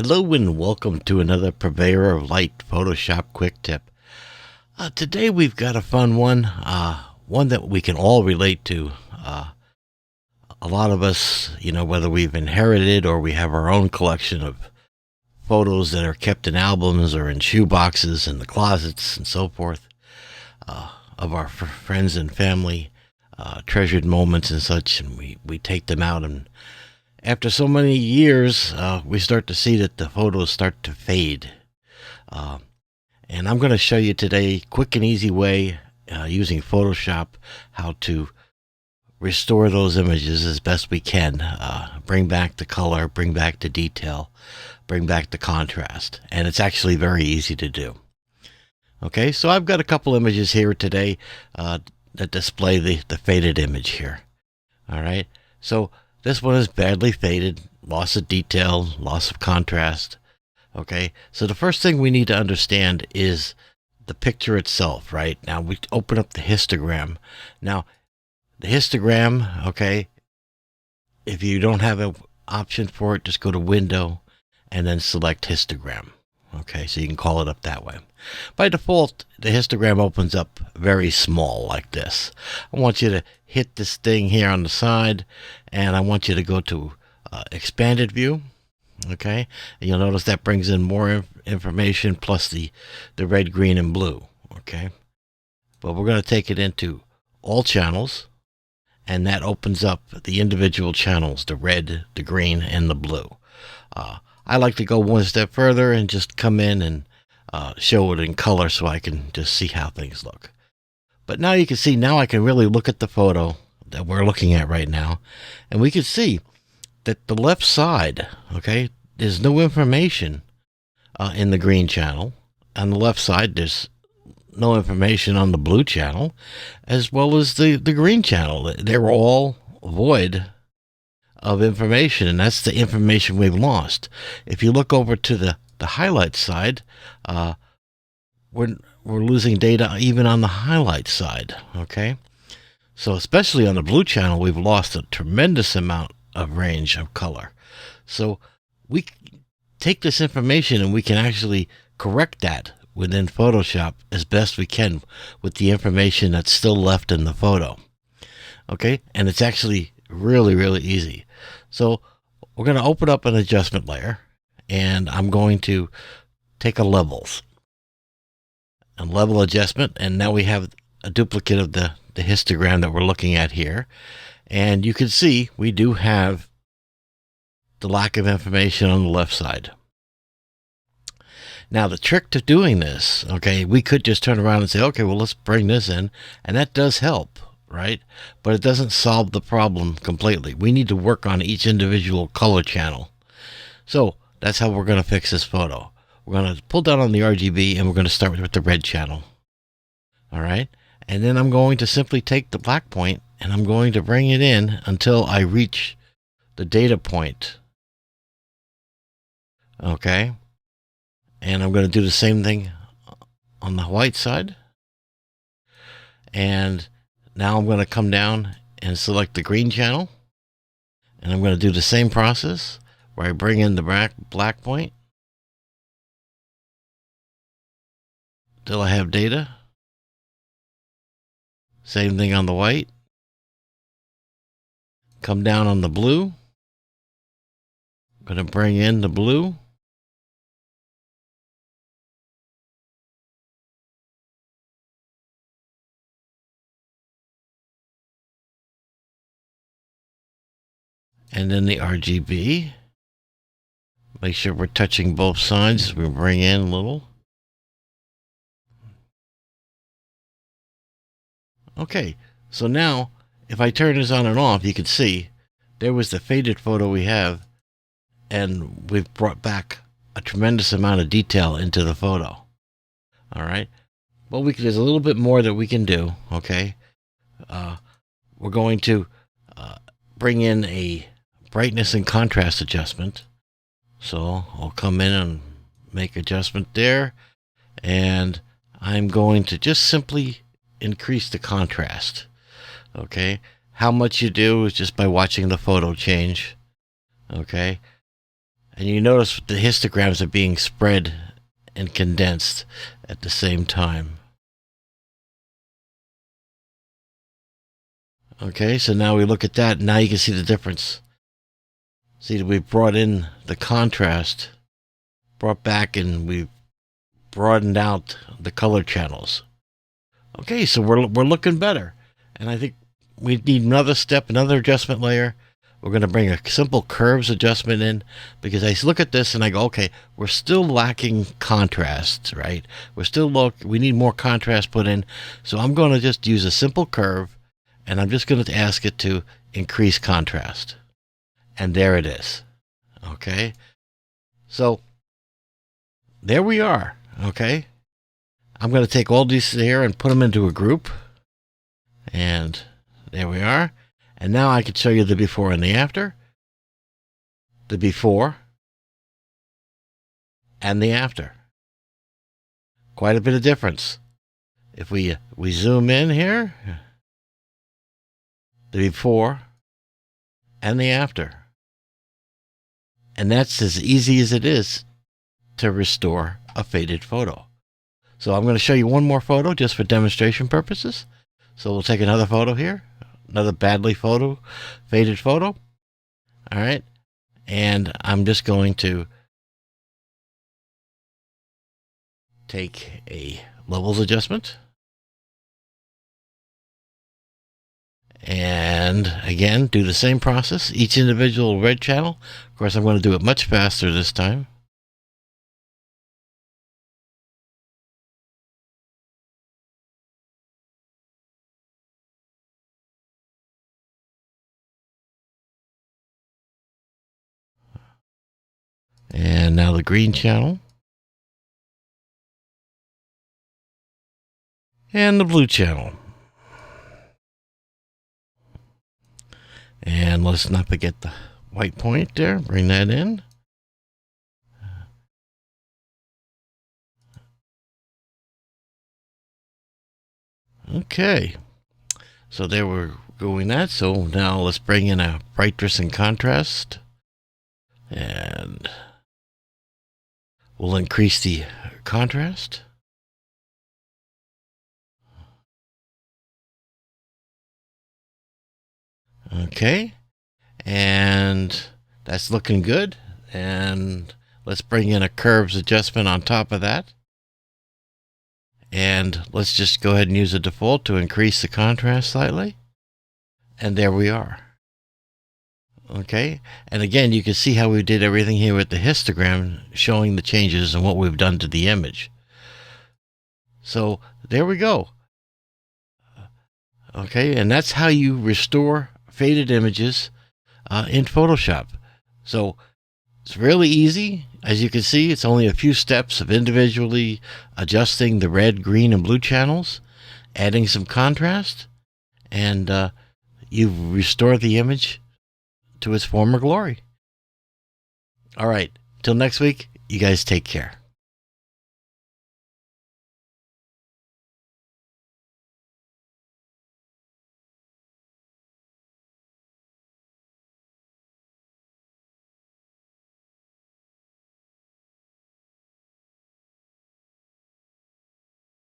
Hello and welcome to another Purveyor of Light Photoshop quick tip. Today we've got a fun one, one that we can all relate to. A lot of us, whether we've inherited or we have our own collection of photos that are kept in albums or in shoe boxes in the closets and so forth, of our friends and family, treasured moments and such, and we take them out, and after so many years, we start to see that the photos start to fade. And I'm going to show you today, quick and easy way, using Photoshop, how to restore those images as best we can. Bring back the color, bring back the detail, bring back the contrast. And it's actually very easy to do. Okay, so I've got a couple images here today that display the faded image here. All right, so this one is badly faded, loss of detail, loss of contrast. Okay, so the first thing we need to understand is the picture itself, right? Now we open up the histogram. Now, the histogram, okay, if you don't have an option for it, just go to Window and then select histogram. Okay, so you can call it up that way. By default, the histogram opens up very small like this. I want you to hit this thing here on the side, and I want you to go to expanded view. Okay, and you'll notice that brings in more information plus the red, green, and blue. Okay, but we're going to take it into all channels, and that opens up the individual channels, the red, the green, and the blue. I like to go one step further and just come in and show it in color so I can just see how things look. But now you can see, now I can really look at the photo that we're looking at right now, and we can see that the left side, okay, there's no information in the green channel. On the left side, there's no information on the blue channel, as well as the green channel. They're all void of information, and that's the information we've lost. If you look over to the highlight side, we're losing data even on the highlight side. Okay, so especially on the blue channel, we've lost a tremendous amount of range of color. So we take this information and we can actually correct that within Photoshop as best we can with the information that's still left in the photo. Okay, and it's actually really easy. So we're going to open up an adjustment layer, and I'm going to take a level adjustment, and now we have a duplicate of the histogram that we're looking at here. And you can see we do have the lack of information on the left side. Now, the trick to doing this, okay, we could just turn around and say, okay, well, let's bring this in, and that does help, right? But it doesn't solve the problem completely. We need to work on each individual color channel. So that's how we're going to fix this photo. We're going to pull down on the RGB, and we're going to start with the red channel. All right, and then I'm going to simply take the black point, and I'm going to bring it in until I reach the data point. Okay, and I'm going to do the same thing on the white side. And now I'm going to come down and select the green channel, and I'm going to do the same process where I bring in the black point till I have data. Same thing on the white. Come down on the blue. I'm going to bring in the blue. And then the RGB. Make sure we're touching both sides. We bring in a little. Okay, so now if I turn this on and off, you can see there was the faded photo we have, and we've brought back a tremendous amount of detail into the photo. All right, well, there's a little bit more that we can do. Okay, we're going to bring in a brightness and contrast adjustment. So I'll come in and make adjustment there, and I'm going to just simply increase the contrast. Okay, how much you do is just by watching the photo change. Okay, And you notice the histograms are being spread and condensed at the same time. Okay, so now we look at that. Now you can see the difference. See that we brought in the contrast, brought back, and we broadened out the color channels. Okay, so we're looking better. And I think we need another step, another adjustment layer. We're going to bring a simple curves adjustment in, because I look at this and I go, okay, we're still lacking contrast, right? We need more contrast put in. So I'm going to just use a simple curve, and I'm just going to ask it to increase contrast. And there it is. Okay. So there we are. Okay. I'm going to take all these here and put them into a group. And there we are. And now I can show you the before and the after. The before and the after. Quite a bit of difference. If we zoom in here, the before and the after. And that's as easy as it is to restore a faded photo. So I'm going to show you one more photo just for demonstration purposes. So we'll take another photo here, another faded photo. All right. And I'm just going to take a levels adjustment. And again, do the same process, each individual red channel. Of course, I'm going to do it much faster this time. And now the green channel. And the blue channel. And let's not forget the white point there. Bring that in. Okay. So there we're going that. So now let's bring in a brightness and contrast. And we'll increase the contrast. Okay. And that's looking good. And let's bring in a curves adjustment on top of that. And let's just go ahead and use a default to increase the contrast slightly. And there we are. Okay. And again, you can see how we did everything here with the histogram, showing the changes and what we've done to the image. So there we go. Okay. And that's how you restore faded images in Photoshop. So it's really easy. As you can see, it's only a few steps of individually adjusting the red, green, and blue channels, adding some contrast, and you've restored the image to its former glory. All right. Till next week, you guys take care.